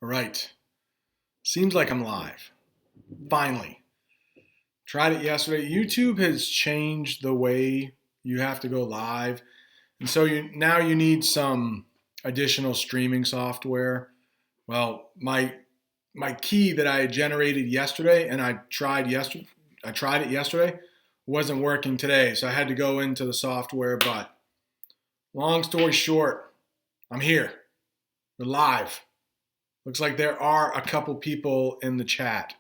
All right. Seems like I'm live. Finally. Tried it yesterday. YouTube has changed the way you have to go live. And so now you need some additional streaming software. Well, my key that I generated yesterday and I tried it yesterday wasn't working today. So I had to go into the software, but long story short, I'm here. We're live. Looks like there are a couple people in the chat.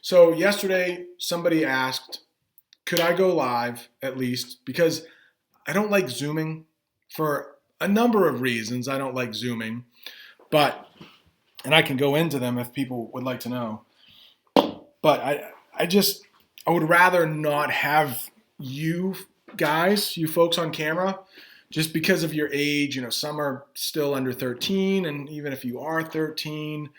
So yesterday, somebody asked, could I go live at least? Because I don't like Zooming for a number of reasons. I don't like Zooming, and I can go into them if people would like to know. But I would rather not have you guys, you folks on camera, just because of your age. Some are still under 13, and even if you are 13,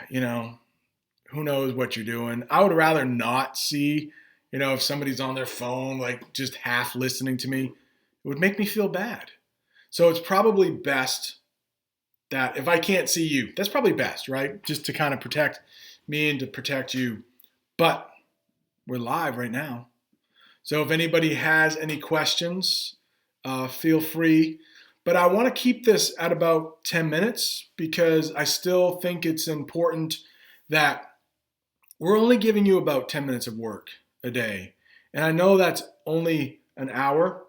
who knows what you're doing. I would rather not see, if somebody's on their phone, like just half listening to me, it would make me feel bad. So it's probably best that if I can't see you, that's probably best, right? Just to kind of protect me and to protect you. But we're live right now. So if anybody has any questions, feel free. But I want to keep this at about 10 minutes because I still think it's important that we're only giving you about 10 minutes of work a day. And I know that's only an hour,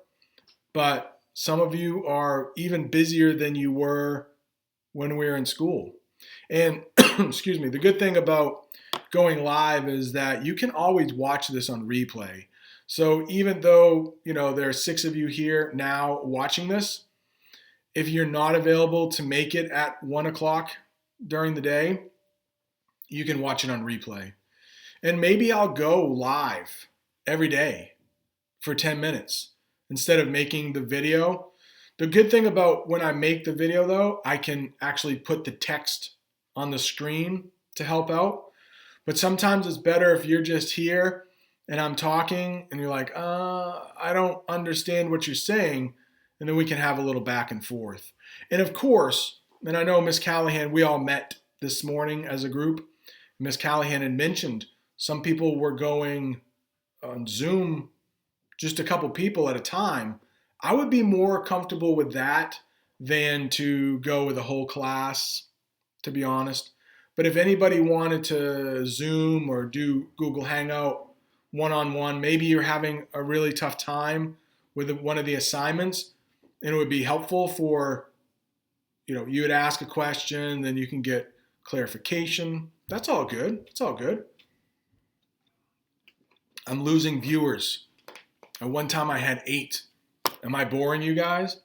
but some of you are even busier than you were when we were in school. And excuse me, the good thing about going live is that you can always watch this on replay. So even though, there are 6 of you here now watching this, if you're not available to make it at 1 o'clock during the day, you can watch it on replay. And maybe I'll go live every day for 10 minutes instead of making the video. The good thing about when I make the video, though, I can actually put the text on the screen to help out. But sometimes it's better if you're just here and I'm talking and you're like, I don't understand what you're saying. And then we can have a little back and forth. And of course, and I know Miss Callahan, we all met this morning as a group. Miss Callahan had mentioned some people were going on Zoom, just a couple people at a time. I would be more comfortable with that than to go with a whole class, to be honest. But if anybody wanted to Zoom or do Google Hangout one-on-one, maybe you're having a really tough time with one of the assignments, and it would be helpful for, you would ask a question, then you can get clarification. That's all good. It's all good. I'm losing viewers. At one time I had 8. Am I boring you guys?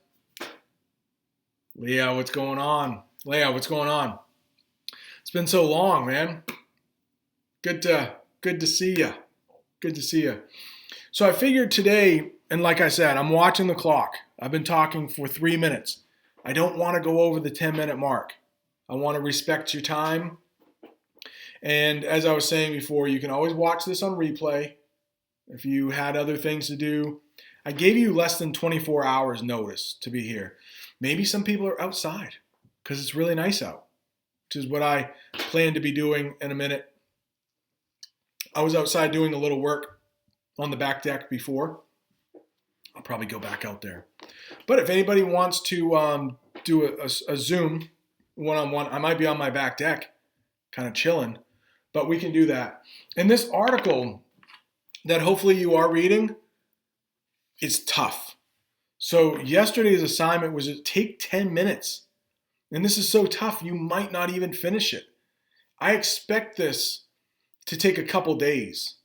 Leah, what's going on? Leah, what's going on? It's been so long, man. Good to see you. Good to see you. So I figured today, and like I said, I'm watching the clock. I've been talking for 3 minutes. I don't want to go over the 10-minute mark. I want to respect your time. And as I was saying before, you can always watch this on replay if you had other things to do. I gave you less than 24 hours notice to be here. Maybe some people are outside because it's really nice out, which is what I plan to be doing in a minute. I was outside doing a little work on the back deck before. I'll probably go back out there. But if anybody wants to do a Zoom one-on-one, I might be on my back deck kind of chilling, but we can do that. And this article that hopefully you are reading is tough. So yesterday's assignment was to take 10 minutes. And this is so tough, you might not even finish it. I expect this to take a couple days.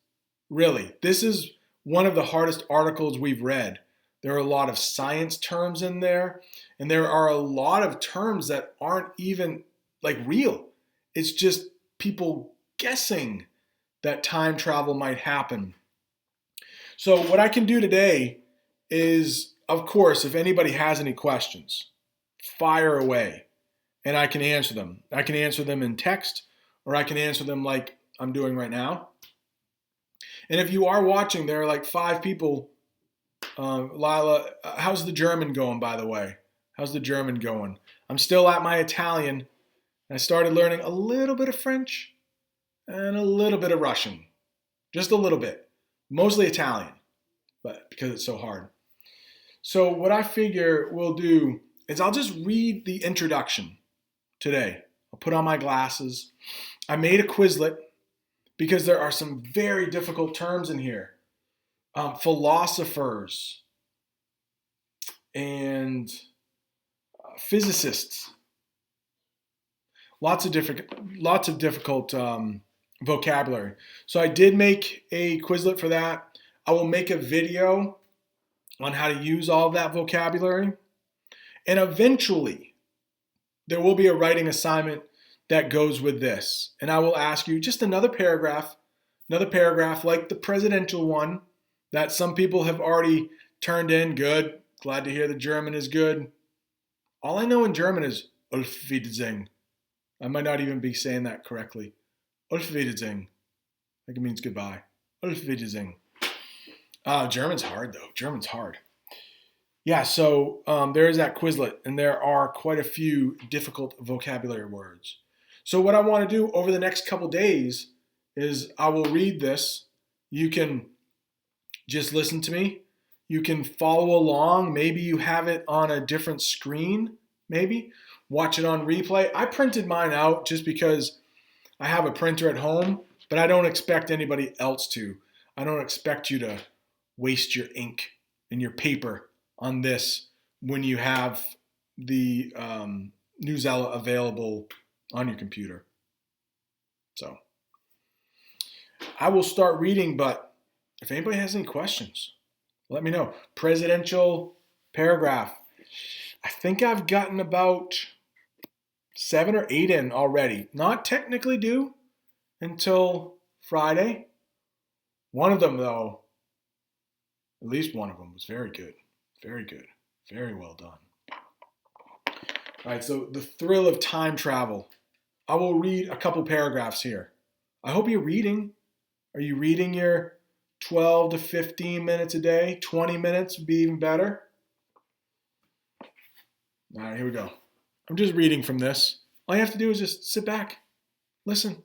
Really. This is one of the hardest articles we've read. There are a lot of science terms in there, and there are a lot of terms that aren't even like real. It's just people guessing that time travel might happen. So what I can do today is, of course, if anybody has any questions, fire away and I can answer them. I can answer them in text or I can answer them like I'm doing right now. And if you are watching, there are like 5 people Lila, how's the German going, by the way? How's the German going? I'm still at my Italian. I started learning a little bit of French and a little bit of Russian. Just a little bit. Mostly Italian, but because it's so hard. So what I figure we'll do is I'll just read the introduction today. I'll put on my glasses. I made a Quizlet because there are some very difficult terms in here. Philosophers and physicists. Lots of difficult vocabulary. So I did make a Quizlet for that. I will make a video on how to use all of that vocabulary. And eventually, there will be a writing assignment that goes with this. And I will ask you just another paragraph like the presidential one that some people have already turned in. Good. Glad to hear the German is good. All I know in German is Auf Wiedersehen. I might not even be saying that correctly. Auf Wiedersehen. I think it means goodbye. Auf Wiedersehen. German's hard, though. German's hard. Yeah, so there is that Quizlet, and there are quite a few difficult vocabulary words. So what I want to do over the next couple days is I will read this. You can just listen to me. You can follow along. Maybe you have it on a different screen, maybe. Watch it on replay. I printed mine out just because I have a printer at home, but I don't expect anybody else to. I don't expect you to waste your ink and your paper on this when you have the Newsela available on your computer. So I will start reading, but if anybody has any questions, let me know. Presidential paragraph. I think I've gotten about 7 or 8 in already. Not technically due until Friday. One of them, though, at least one of them was very good. Very good. Very well done. All right, so the thrill of time travel. I will read a couple paragraphs here. I hope you're reading. Are you reading your 12 to 15 minutes a day? 20 minutes would be even better. All right, here we go. I'm just reading from this. All you have to do is just sit back, listen.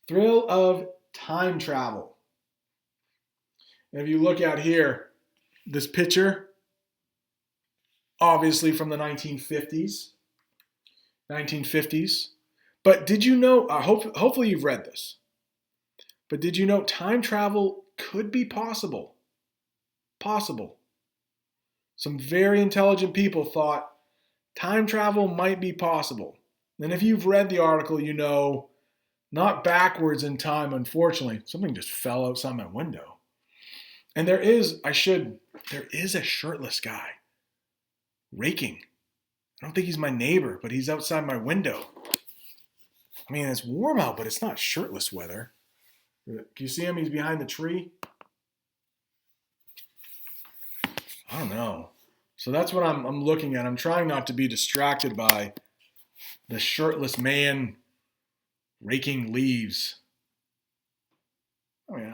Thrill of time travel. And if you look out here, this picture, obviously from the 1950s. But did you know, hopefully you've read this, but did you know time travel could be possible? Possible. Some very intelligent people thought time travel might be possible. And if you've read the article, you know, not backwards in time, unfortunately. Something just fell outside my window. And there is a shirtless guy raking. I don't think he's my neighbor, but he's outside my window. I mean, it's warm out, but it's not shirtless weather. Can you see him? He's behind the tree. I don't know. So that's what I'm looking at. I'm trying not to be distracted by the shirtless man raking leaves. I mean,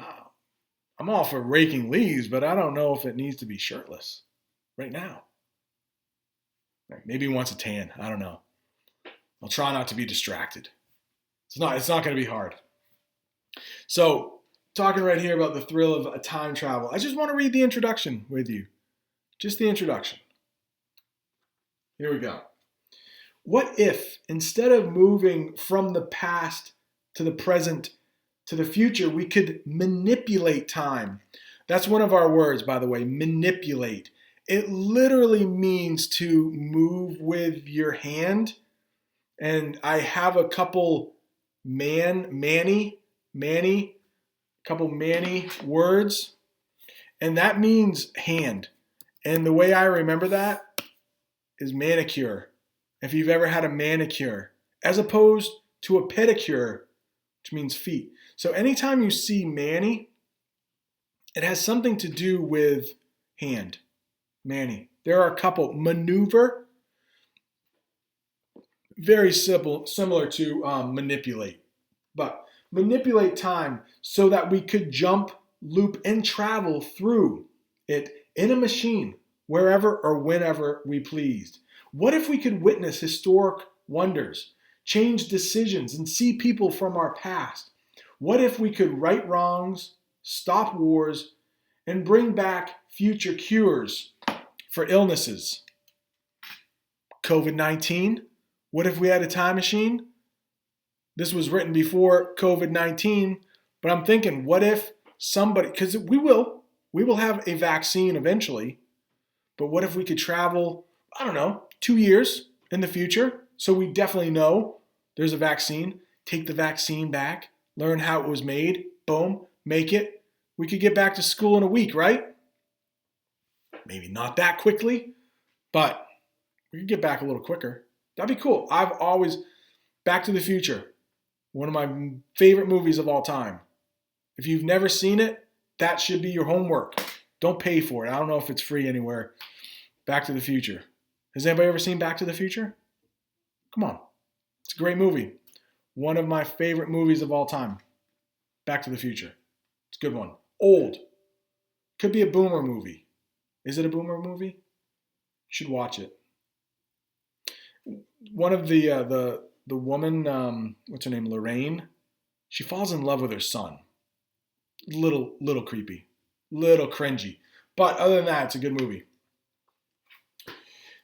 I'm all for raking leaves, but I don't know if it needs to be shirtless right now. Maybe he wants a tan. I don't know. I'll try not to be distracted. It's not going to be hard. So, talking right here about the thrill of a time travel, I just want to read the introduction with you. Just the introduction. Here we go. What if, instead of moving from the past to the present to the future, we could manipulate time? That's one of our words, by the way, manipulate. It literally means to move with your hand. And I have a couple Manny words. And that means hand. And the way I remember that is manicure. If you've ever had a manicure, as opposed to a pedicure, which means feet. So anytime you see Manny, it has something to do with hand. Manny. There are a couple. Maneuver, very simple, similar to manipulate. But manipulate time so that we could jump, loop, and travel through it in a machine, wherever or whenever we pleased? What if we could witness historic wonders, change decisions, and see people from our past? What if we could right wrongs, stop wars, and bring back future cures for illnesses? COVID-19? What if we had a time machine? This was written before COVID-19, but I'm thinking, what if somebody, because we will have a vaccine eventually, but what if we could travel, I don't know, 2 years in the future? So we definitely know there's a vaccine, take the vaccine back, learn how it was made, boom, make it. We could get back to school in a week, right? Maybe not that quickly, but we could get back a little quicker. That'd be cool. Back to the Future, one of my favorite movies of all time. If you've never seen it, that should be your homework. Don't pay for it. I don't know if it's free anywhere. Back to the Future. Has anybody ever seen Back to the Future? Come on. It's a great movie. One of my favorite movies of all time. Back to the Future. It's a good one. Old. Could be a boomer movie. Is it a boomer movie? You should watch it. One of the woman, what's her name, Lorraine, she falls in love with her son. Little creepy, little cringy. But other than that, it's a good movie.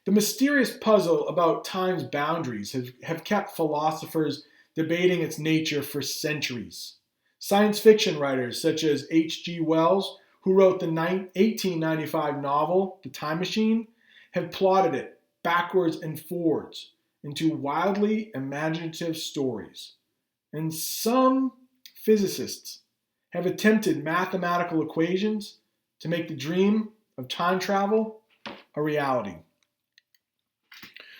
The mysterious puzzle about time's boundaries have kept philosophers debating its nature for centuries. Science fiction writers such as H.G. Wells, who wrote the 1895 novel The Time Machine, have plotted it backwards and forwards into wildly imaginative stories. And some physicists have attempted mathematical equations to make the dream of time travel a reality.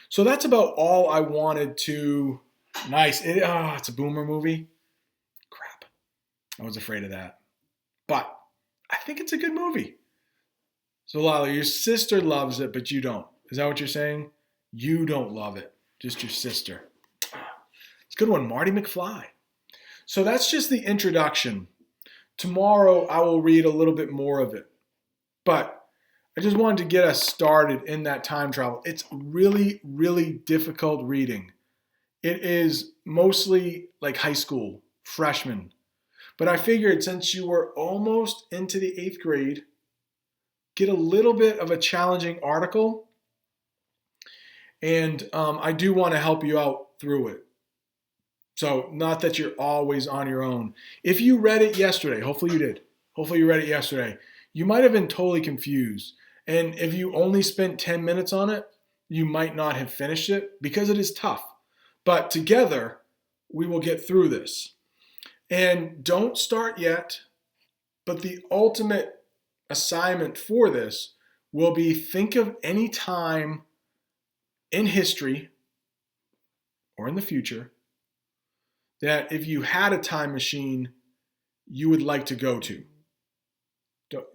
So that's about all I wanted to. Nice. It's a boomer movie. Crap. I was afraid of that. But I think it's a good movie. So Lala, your sister loves it, but you don't. Is that what you're saying? You don't love it. Just your sister. It's a good one. Marty McFly. So that's just the introduction. Tomorrow I will read a little bit more of it. But I just wanted to get us started in that time travel. It's really, really difficult reading. It is mostly like high school, freshman. But I figured since you were almost into the 8th grade, get a little bit of a challenging article. And I do want to help you out through it. So not that you're always on your own. If you read it yesterday, hopefully you did. Hopefully you read it yesterday. You might have been totally confused. And if you only spent 10 minutes on it, you might not have finished it because it is tough. But together, we will get through this. And don't start yet, but the ultimate assignment for this will be think of any time in history or in the future that if you had a time machine, you would like to go to.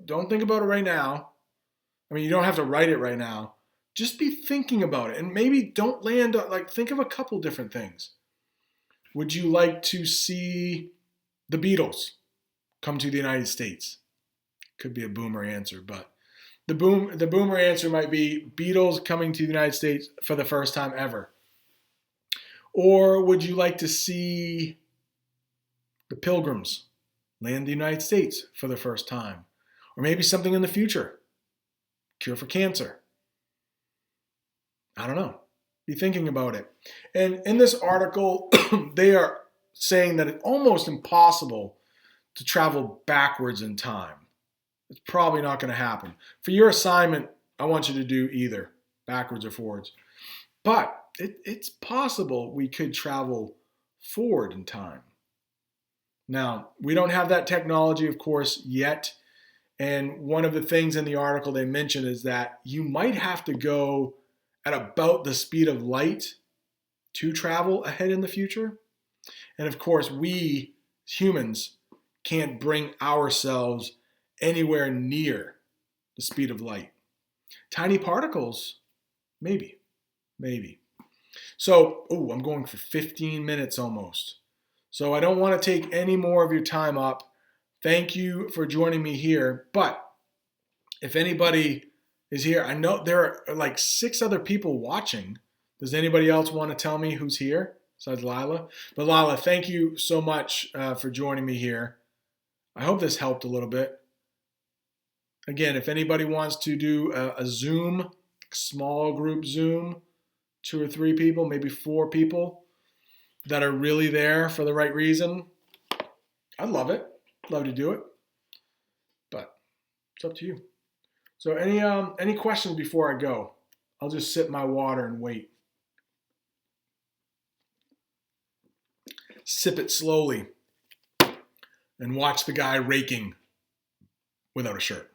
Don't think about it right now. I mean, you don't have to write it right now. Just be thinking about it. And maybe don't land on, think of a couple different things. Would you like to see the Beatles come to the United States? Could be a boomer answer, but the boomer answer might be Beatles coming to the United States for the first time ever. Or would you like to see the Pilgrims land in the United States for the first time? Or maybe something in the future. Cure for cancer. I don't know. Be thinking about it. And in this article, they are saying that it's almost impossible to travel backwards in time. It's probably not going to happen. For your assignment, I want you to do either backwards or forwards. But it's possible we could travel forward in time. Now, we don't have that technology, of course, yet. And one of the things in the article they mention is that you might have to go at about the speed of light to travel ahead in the future. And of course, we humans can't bring ourselves anywhere near the speed of light. Tiny particles, maybe. So, I'm going for 15 minutes almost. So I don't want to take any more of your time up. Thank you for joining me here. But if anybody is here, I know there are like 6 other people watching. Does anybody else want to tell me who's here besides Lila? But Lila, thank you so much for joining me here. I hope this helped a little bit. Again, if anybody wants to do a Zoom, small group Zoom, 2 or 3 people, maybe 4 people that are really there for the right reason, I'd love it. Love to do it. But it's up to you. So any questions before I go? I'll just sip my water and wait. Sip it slowly and watch the guy raking without a shirt.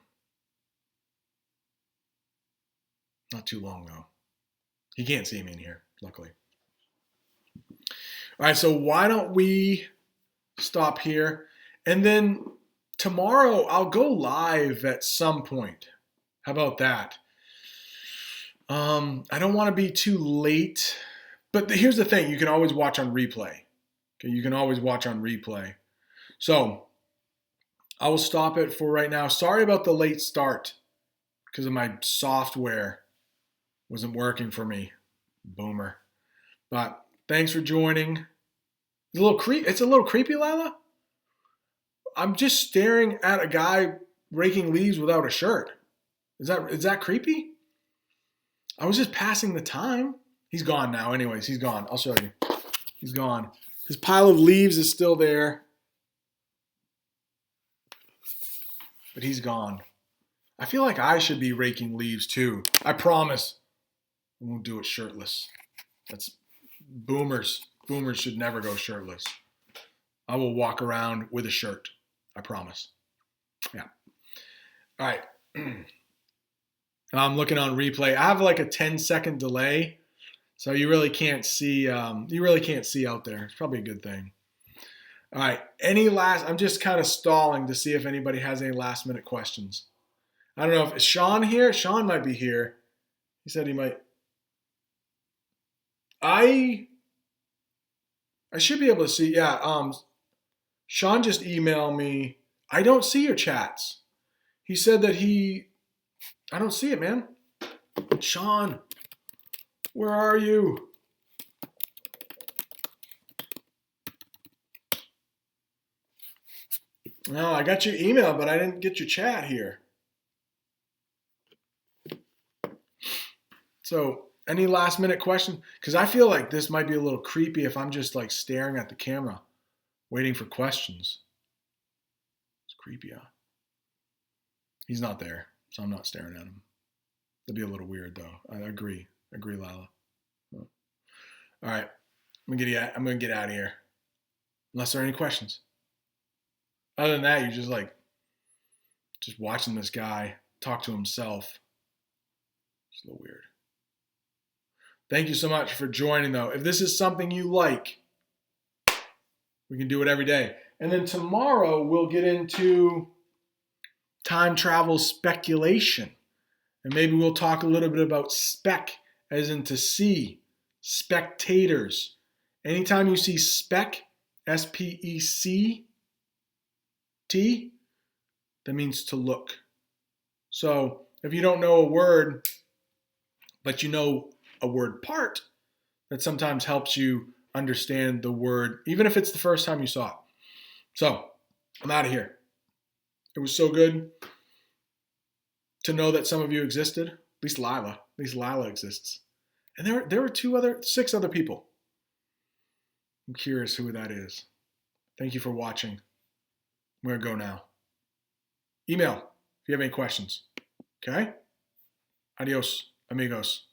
Not too long though. He can't see me in here, luckily. All right, so why don't we stop here? And then tomorrow I'll go live at some point. How about that? I don't want to be too late, but here's the thing. You can always watch on replay. Okay, you can always watch on replay. So I will stop it for right now. Sorry about the late start because of my software wasn't working for me. Boomer. But thanks for joining. It's a little creepy, Lila. I'm just staring at a guy raking leaves without a shirt. Is that creepy? I was just passing the time. He's gone now. Anyways, he's gone. I'll show you. He's gone. His pile of leaves is still there. But he's gone. I feel like I should be raking leaves too. I promise. I won't do it shirtless. That's boomers. Boomers should never go shirtless. I will walk around with a shirt. I promise. Yeah. All right. I'm looking on replay. I have like a 10-second delay, so you really can't see. You really can't see out there. It's probably a good thing. All right. I'm just kind of stalling to see if anybody has any last-minute questions. I don't know if is Sean here. Sean might be here. He said he might. I should be able to see. Yeah. Sean just emailed me. I don't see your chats. He said that I don't see it, man. Sean, where are you? No, I got your email, but I didn't get your chat here. So, any last minute question? Because I feel like this might be a little creepy if I'm just like staring at the camera, waiting for questions. It's creepy, huh? He's not there, so I'm not staring at him. That'd be a little weird, though. I agree. Lila. All right, I'm gonna get out of here. Unless there are any questions. Other than that, you're just watching this guy talk to himself. It's a little weird. Thank you so much for joining, though. If this is something you like, we can do it every day. And then tomorrow we'll get into time travel speculation. And maybe we'll talk a little bit about spec, as in to see, spectators. Anytime you see spec, S-P-E-C-T, that means to look. So if you don't know a word, but you know a word part, that sometimes helps you understand the word, even if it's the first time you saw it. So I'm out of here. It was so good to know that some of you existed. At least Lila exists. And there were 6 other people. I'm curious who that is. Thank you for watching. I'm going to go now. Email if you have any questions. Okay? Adios, amigos.